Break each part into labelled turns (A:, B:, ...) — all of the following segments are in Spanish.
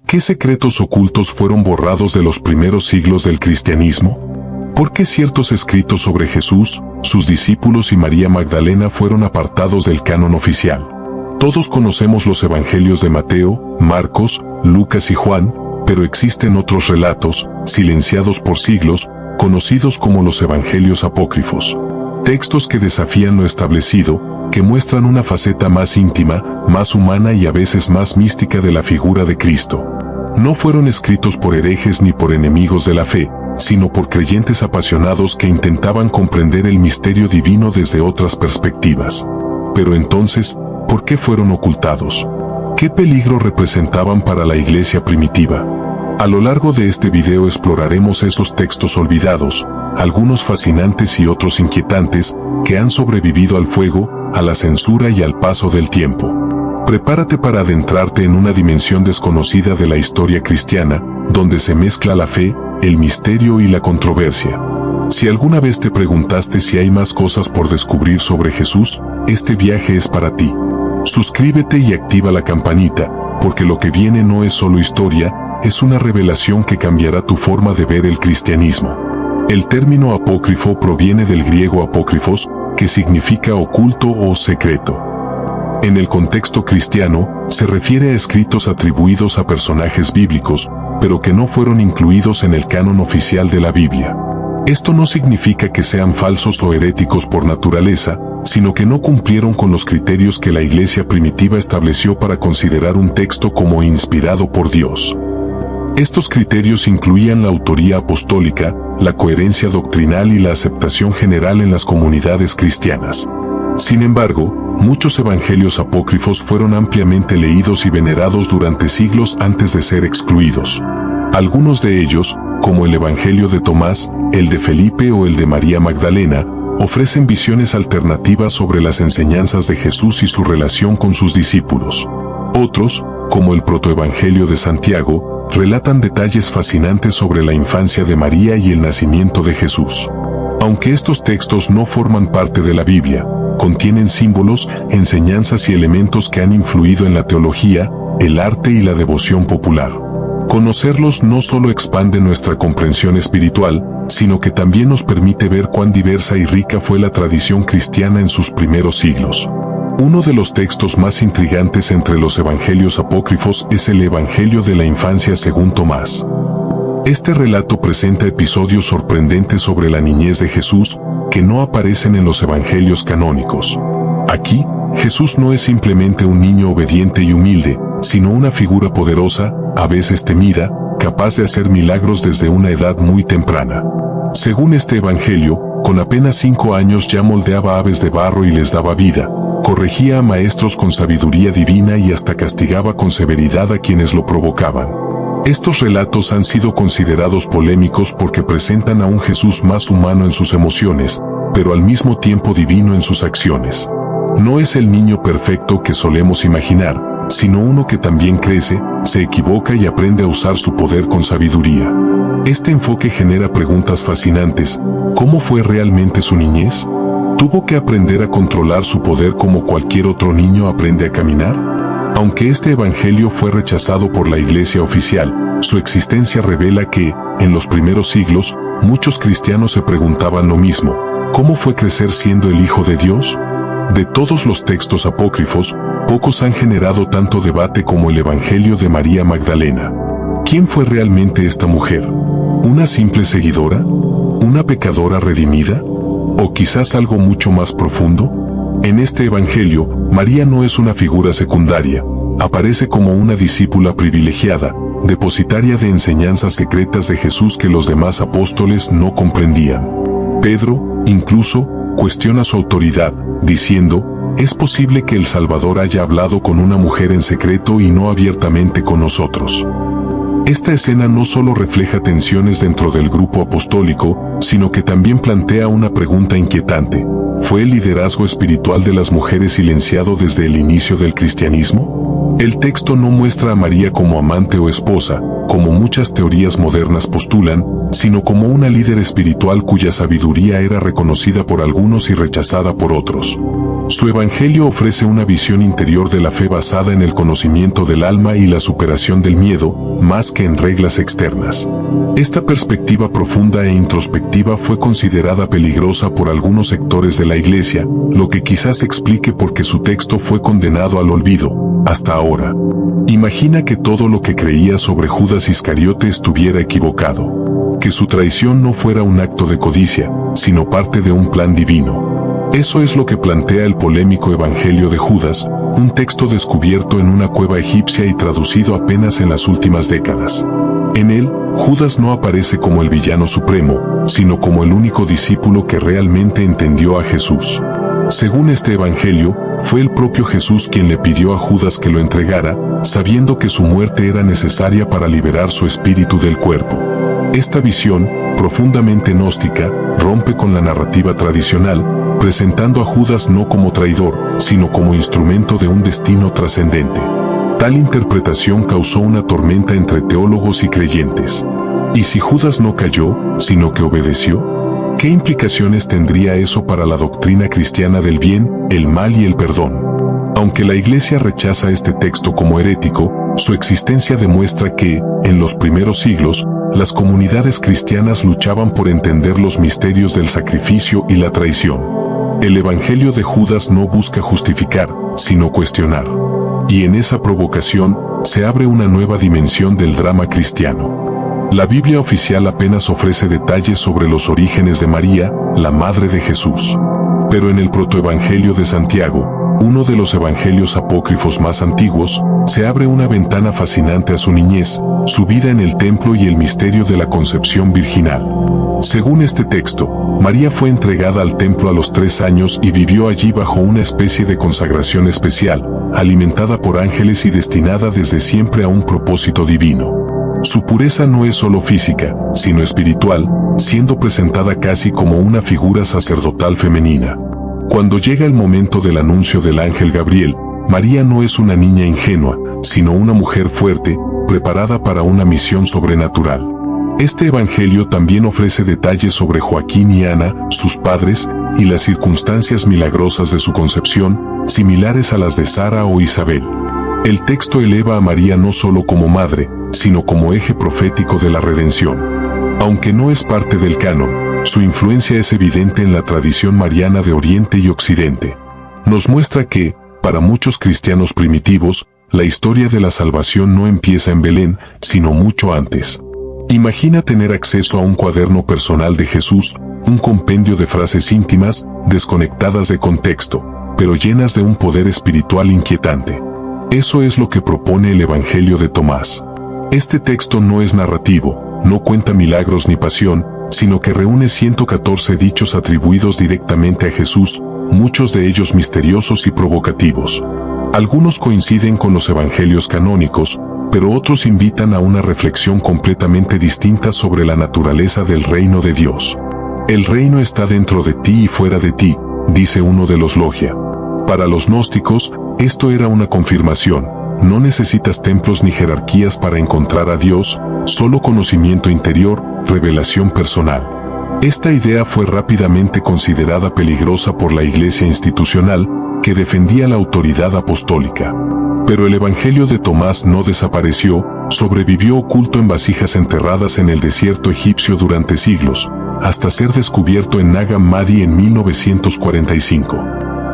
A: ¿Qué secretos ocultos fueron borrados de los primeros siglos del cristianismo? ¿Por qué ciertos escritos sobre Jesús, sus discípulos y María Magdalena fueron apartados del canon oficial? Todos conocemos los evangelios de Mateo, Marcos, Lucas y Juan, pero existen otros relatos, silenciados por siglos, conocidos como los evangelios apócrifos. Textos que desafían lo establecido, que muestran una faceta más íntima, más humana y a veces más mística de la figura de Cristo. No fueron escritos por herejes ni por enemigos de la fe, sino por creyentes apasionados que intentaban comprender el misterio divino desde otras perspectivas. Pero entonces, ¿por qué fueron ocultados? ¿Qué peligro representaban para la iglesia primitiva? A lo largo de este video exploraremos esos textos olvidados, algunos fascinantes y otros inquietantes, que han sobrevivido al fuego, a la censura y al paso del tiempo. Prepárate para adentrarte en una dimensión desconocida de la historia cristiana, donde se mezcla la fe, el misterio y la controversia. Si alguna vez te preguntaste si hay más cosas por descubrir sobre Jesús, este viaje es para ti. Suscríbete y activa la campanita, porque lo que viene no es solo historia, es una revelación que cambiará tu forma de ver el cristianismo. El término apócrifo proviene del griego apócrifos, que significa oculto o secreto. En el contexto cristiano, se refiere a escritos atribuidos a personajes bíblicos, pero que no fueron incluidos en el canon oficial de la Biblia. Esto no significa que sean falsos o heréticos por naturaleza, sino que no cumplieron con los criterios que la iglesia primitiva estableció para considerar un texto como inspirado por Dios. Estos criterios incluían la autoría apostólica, la coherencia doctrinal y la aceptación general en las comunidades cristianas. Sin embargo, muchos evangelios apócrifos fueron ampliamente leídos y venerados durante siglos antes de ser excluidos. Algunos de ellos, como el Evangelio de Tomás, el de Felipe o el de María Magdalena, ofrecen visiones alternativas sobre las enseñanzas de Jesús y su relación con sus discípulos. Otros, como el Protoevangelio de Santiago, relatan detalles fascinantes sobre la infancia de María y el nacimiento de Jesús. Aunque estos textos no forman parte de la Biblia, contienen símbolos, enseñanzas y elementos que han influido en la teología, el arte y la devoción popular. Conocerlos no solo expande nuestra comprensión espiritual, sino que también nos permite ver cuán diversa y rica fue la tradición cristiana en sus primeros siglos. Uno de los textos más intrigantes entre los evangelios apócrifos es el Evangelio de la Infancia según Tomás. Este relato presenta episodios sorprendentes sobre la niñez de Jesús, que no aparecen en los evangelios canónicos. Aquí, Jesús no es simplemente un niño obediente y humilde, sino una figura poderosa, a veces temida, capaz de hacer milagros desde una edad muy temprana. Según este evangelio, con apenas 5 años ya moldeaba aves de barro y les daba vida, corregía a maestros con sabiduría divina y hasta castigaba con severidad a quienes lo provocaban. Estos relatos han sido considerados polémicos porque presentan a un Jesús más humano en sus emociones, pero al mismo tiempo divino en sus acciones. No es el niño perfecto que solemos imaginar, sino uno que también crece, se equivoca y aprende a usar su poder con sabiduría. Este enfoque genera preguntas fascinantes. ¿Cómo fue realmente su niñez? ¿Tuvo que aprender a controlar su poder como cualquier otro niño aprende a caminar? Aunque este evangelio fue rechazado por la iglesia oficial, su existencia revela que, en los primeros siglos, muchos cristianos se preguntaban lo mismo: ¿cómo fue crecer siendo el Hijo de Dios? De todos los textos apócrifos, pocos han generado tanto debate como el Evangelio de María Magdalena. ¿Quién fue realmente esta mujer? ¿Una simple seguidora? ¿Una pecadora redimida? ¿O quizás algo mucho más profundo? En este Evangelio, María no es una figura secundaria, aparece como una discípula privilegiada, depositaria de enseñanzas secretas de Jesús que los demás apóstoles no comprendían. Pedro, incluso, cuestiona su autoridad, diciendo: ¿es posible que el Salvador haya hablado con una mujer en secreto y no abiertamente con nosotros? Esta escena no solo refleja tensiones dentro del grupo apostólico, sino que también plantea una pregunta inquietante: ¿fue el liderazgo espiritual de las mujeres silenciado desde el inicio del cristianismo? El texto no muestra a María como amante o esposa, como muchas teorías modernas postulan, sino como una líder espiritual cuya sabiduría era reconocida por algunos y rechazada por otros. Su evangelio ofrece una visión interior de la fe basada en el conocimiento del alma y la superación del miedo, más que en reglas externas. Esta perspectiva profunda e introspectiva fue considerada peligrosa por algunos sectores de la Iglesia, lo que quizás explique por qué su texto fue condenado al olvido, hasta ahora. Imagina que todo lo que creía sobre Judas Iscariote estuviera equivocado. Que su traición no fuera un acto de codicia, sino parte de un plan divino. Eso es lo que plantea el polémico Evangelio de Judas, un texto descubierto en una cueva egipcia y traducido apenas en las últimas décadas. En él, Judas no aparece como el villano supremo, sino como el único discípulo que realmente entendió a Jesús. Según este Evangelio, fue el propio Jesús quien le pidió a Judas que lo entregara, sabiendo que su muerte era necesaria para liberar su espíritu del cuerpo. Esta visión, profundamente gnóstica, rompe con la narrativa tradicional, presentando a Judas no como traidor, sino como instrumento de un destino trascendente. Tal interpretación causó una tormenta entre teólogos y creyentes. ¿Y si Judas no cayó, sino que obedeció? ¿Qué implicaciones tendría eso para la doctrina cristiana del bien, el mal y el perdón? Aunque la Iglesia rechaza este texto como herético, su existencia demuestra que, en los primeros siglos, las comunidades cristianas luchaban por entender los misterios del sacrificio y la traición. El Evangelio de Judas no busca justificar, sino cuestionar. Y en esa provocación, se abre una nueva dimensión del drama cristiano. La Biblia oficial apenas ofrece detalles sobre los orígenes de María, la madre de Jesús. Pero en el protoevangelio de Santiago, uno de los evangelios apócrifos más antiguos, se abre una ventana fascinante a su niñez, su vida en el templo y el misterio de la concepción virginal. Según este texto, María fue entregada al templo a los 3 años y vivió allí bajo una especie de consagración especial, alimentada por ángeles y destinada desde siempre a un propósito divino. Su pureza no es solo física, sino espiritual, siendo presentada casi como una figura sacerdotal femenina. Cuando llega el momento del anuncio del ángel Gabriel, María no es una niña ingenua, sino una mujer fuerte, preparada para una misión sobrenatural. Este evangelio también ofrece detalles sobre Joaquín y Ana, sus padres, y las circunstancias milagrosas de su concepción, similares a las de Sara o Isabel. El texto eleva a María no solo como madre, sino como eje profético de la redención. Aunque no es parte del canon, su influencia es evidente en la tradición mariana de Oriente y Occidente. Nos muestra que, para muchos cristianos primitivos, la historia de la salvación no empieza en Belén, sino mucho antes. Imagina tener acceso a un cuaderno personal de Jesús, un compendio de frases íntimas, desconectadas de contexto, pero llenas de un poder espiritual inquietante. Eso es lo que propone el Evangelio de Tomás. Este texto no es narrativo, no cuenta milagros ni pasión, sino que reúne 114 dichos atribuidos directamente a Jesús, muchos de ellos misteriosos y provocativos. Algunos coinciden con los evangelios canónicos, pero otros invitan a una reflexión completamente distinta sobre la naturaleza del reino de Dios. El reino está dentro de ti y fuera de ti, dice uno de los Logia. Para los gnósticos, esto era una confirmación. No necesitas templos ni jerarquías para encontrar a Dios, solo conocimiento interior, revelación personal. Esta idea fue rápidamente considerada peligrosa por la Iglesia institucional, que defendía la autoridad apostólica. Pero el Evangelio de Tomás no desapareció, sobrevivió oculto en vasijas enterradas en el desierto egipcio durante siglos, hasta ser descubierto en Nag Hammadi en 1945.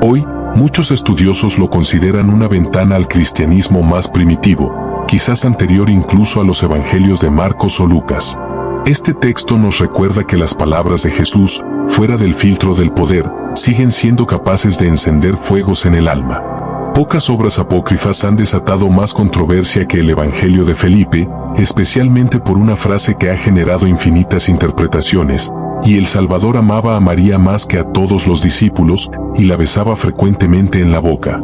A: Hoy, muchos estudiosos lo consideran una ventana al cristianismo más primitivo, quizás anterior incluso a los evangelios de Marcos o Lucas. Este texto nos recuerda que las palabras de Jesús, fuera del filtro del poder, siguen siendo capaces de encender fuegos en el alma. Pocas obras apócrifas han desatado más controversia que el Evangelio de Felipe, especialmente por una frase que ha generado infinitas interpretaciones, y el Salvador amaba a María más que a todos los discípulos, y la besaba frecuentemente en la boca.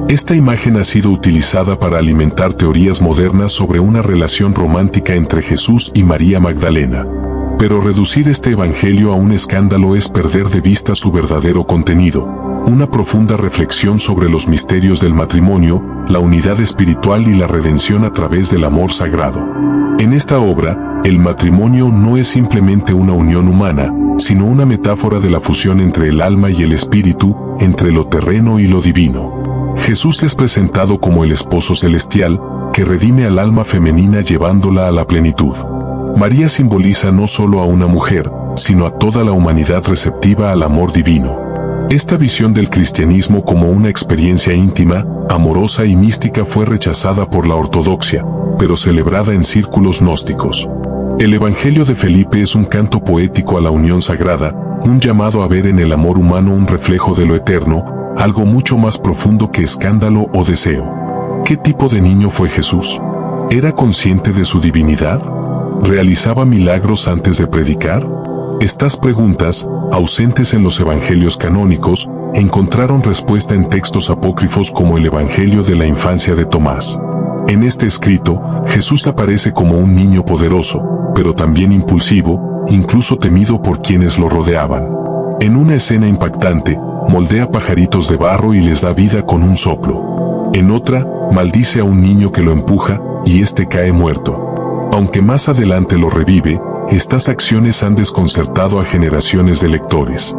A: Esta imagen ha sido utilizada para alimentar teorías modernas sobre una relación romántica entre Jesús y María Magdalena. Pero reducir este evangelio a un escándalo es perder de vista su verdadero contenido, una profunda reflexión sobre los misterios del matrimonio, la unidad espiritual y la redención a través del amor sagrado. En esta obra, el matrimonio no es simplemente una unión humana, sino una metáfora de la fusión entre el alma y el espíritu, entre lo terreno y lo divino. Jesús es presentado como el esposo celestial, que redime al alma femenina llevándola a la plenitud. María simboliza no solo a una mujer, sino a toda la humanidad receptiva al amor divino. Esta visión del cristianismo como una experiencia íntima, amorosa y mística fue rechazada por la ortodoxia, pero celebrada en círculos gnósticos. El Evangelio de Felipe es un canto poético a la unión sagrada, un llamado a ver en el amor humano un reflejo de lo eterno, algo mucho más profundo que escándalo o deseo. ¿Qué tipo de niño fue Jesús? ¿Era consciente de su divinidad? ¿Realizaba milagros antes de predicar? Estas preguntas, ausentes en los evangelios canónicos, encontraron respuesta en textos apócrifos como el Evangelio de la infancia de Tomás. En este escrito, Jesús aparece como un niño poderoso, pero también impulsivo, incluso temido por quienes lo rodeaban. En una escena impactante, moldea pajaritos de barro y les da vida con un soplo. En otra, maldice a un niño que lo empuja, y éste cae muerto. Aunque más adelante lo revive, estas acciones han desconcertado a generaciones de lectores.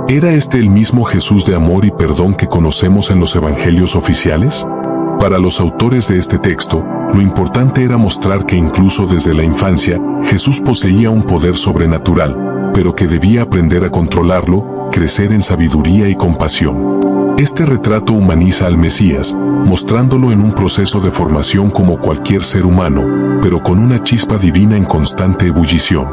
A: ¿Era este el mismo Jesús de amor y perdón que conocemos en los evangelios oficiales? Para los autores de este texto, lo importante era mostrar que incluso desde la infancia, Jesús poseía un poder sobrenatural, pero que debía aprender a controlarlo, crecer en sabiduría y compasión. Este retrato humaniza al Mesías, mostrándolo en un proceso de formación como cualquier ser humano, pero con una chispa divina en constante ebullición.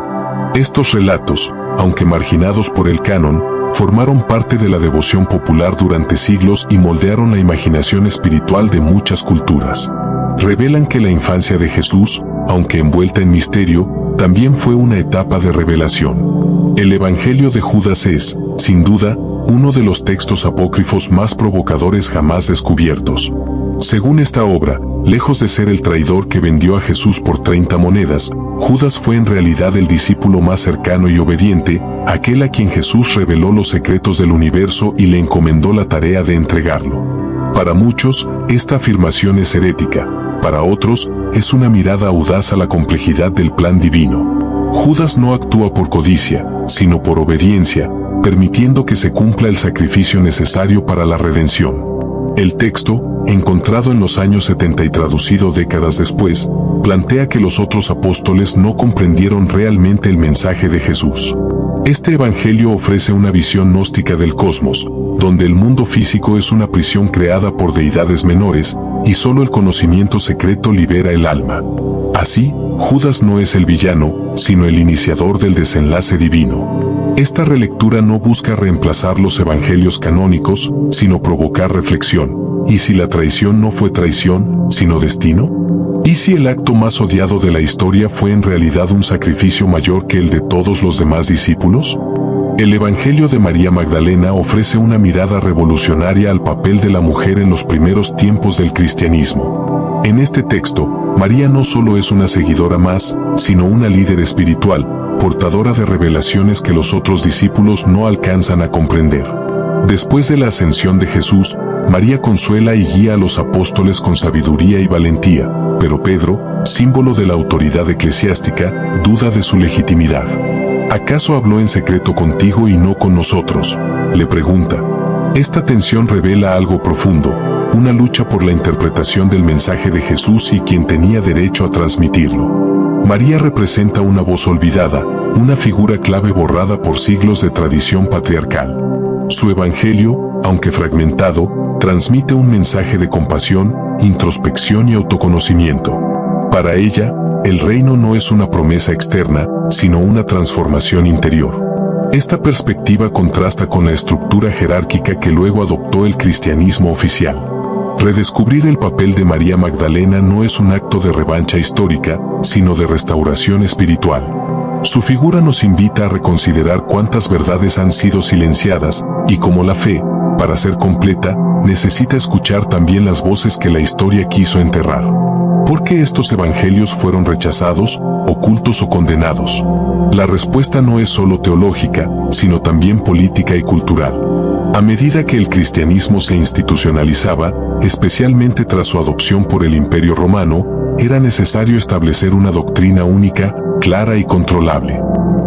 A: Estos relatos, aunque marginados por el canon, formaron parte de la devoción popular durante siglos y moldearon la imaginación espiritual de muchas culturas. Revelan que la infancia de Jesús, aunque envuelta en misterio, también fue una etapa de revelación. El Evangelio de Judas es, sin duda, uno de los textos apócrifos más provocadores jamás descubiertos. Según esta obra, lejos de ser el traidor que vendió a Jesús por 30 monedas, Judas fue en realidad el discípulo más cercano y obediente, aquel a quien Jesús reveló los secretos del universo y le encomendó la tarea de entregarlo. Para muchos, esta afirmación es herética, para otros, es una mirada audaz a la complejidad del plan divino. Judas no actúa por codicia, sino por obediencia, permitiendo que se cumpla el sacrificio necesario para la redención. El texto, encontrado en los años 70 y traducido décadas después, plantea que los otros apóstoles no comprendieron realmente el mensaje de Jesús. Este evangelio ofrece una visión gnóstica del cosmos, donde el mundo físico es una prisión creada por deidades menores, y solo el conocimiento secreto libera el alma. Así, Judas no es el villano, sino el iniciador del desenlace divino. Esta relectura no busca reemplazar los evangelios canónicos, sino provocar reflexión. ¿Y si la traición no fue traición, sino destino? ¿Y si el acto más odiado de la historia fue en realidad un sacrificio mayor que el de todos los demás discípulos? El Evangelio de María Magdalena ofrece una mirada revolucionaria al papel de la mujer en los primeros tiempos del cristianismo. En este texto, María no solo es una seguidora más, sino una líder espiritual, portadora de revelaciones que los otros discípulos no alcanzan a comprender. Después de la ascensión de Jesús, María consuela y guía a los apóstoles con sabiduría y valentía, pero Pedro, símbolo de la autoridad eclesiástica, duda de su legitimidad. ¿Acaso habló en secreto contigo y no con nosotros?, le pregunta. Esta tensión revela algo profundo, una lucha por la interpretación del mensaje de Jesús y quien tenía derecho a transmitirlo. María representa una voz olvidada, una figura clave borrada por siglos de tradición patriarcal. Su evangelio, aunque fragmentado, transmite un mensaje de compasión, introspección y autoconocimiento. Para ella, el reino no es una promesa externa, sino una transformación interior. Esta perspectiva contrasta con la estructura jerárquica que luego adoptó el cristianismo oficial. Redescubrir el papel de María Magdalena no es un acto de revancha histórica, sino de restauración espiritual. Su figura nos invita a reconsiderar cuántas verdades han sido silenciadas, y como la fe, para ser completa, necesita escuchar también las voces que la historia quiso enterrar. ¿Por qué estos evangelios fueron rechazados, ocultos o condenados? La respuesta no es solo teológica, sino también política y cultural. A medida que el cristianismo se institucionalizaba, especialmente tras su adopción por el Imperio Romano, era necesario establecer una doctrina única, clara y controlable.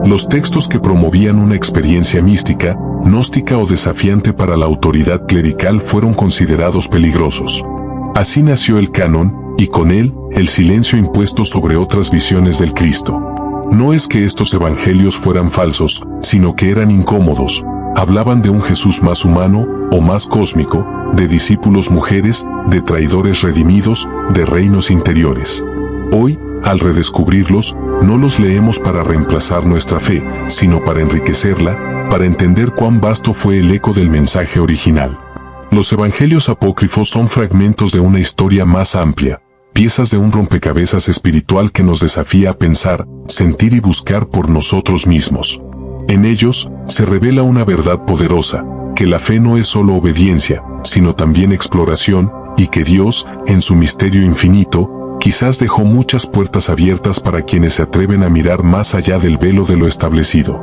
A: Los textos que promovían una experiencia mística, gnóstica o desafiante para la autoridad clerical fueron considerados peligrosos. Así nació el canon, y con él, el silencio impuesto sobre otras visiones del Cristo. No es que estos evangelios fueran falsos, sino que eran incómodos. Hablaban de un Jesús más humano, o más cósmico, de discípulos mujeres, de traidores redimidos, de reinos interiores. Hoy, al redescubrirlos, no los leemos para reemplazar nuestra fe, sino para enriquecerla, para entender cuán vasto fue el eco del mensaje original. Los evangelios apócrifos son fragmentos de una historia más amplia, piezas de un rompecabezas espiritual que nos desafía a pensar, sentir y buscar por nosotros mismos. En ellos, se revela una verdad poderosa, que la fe no es solo obediencia, sino también exploración, y que Dios, en su misterio infinito, quizás dejó muchas puertas abiertas para quienes se atreven a mirar más allá del velo de lo establecido.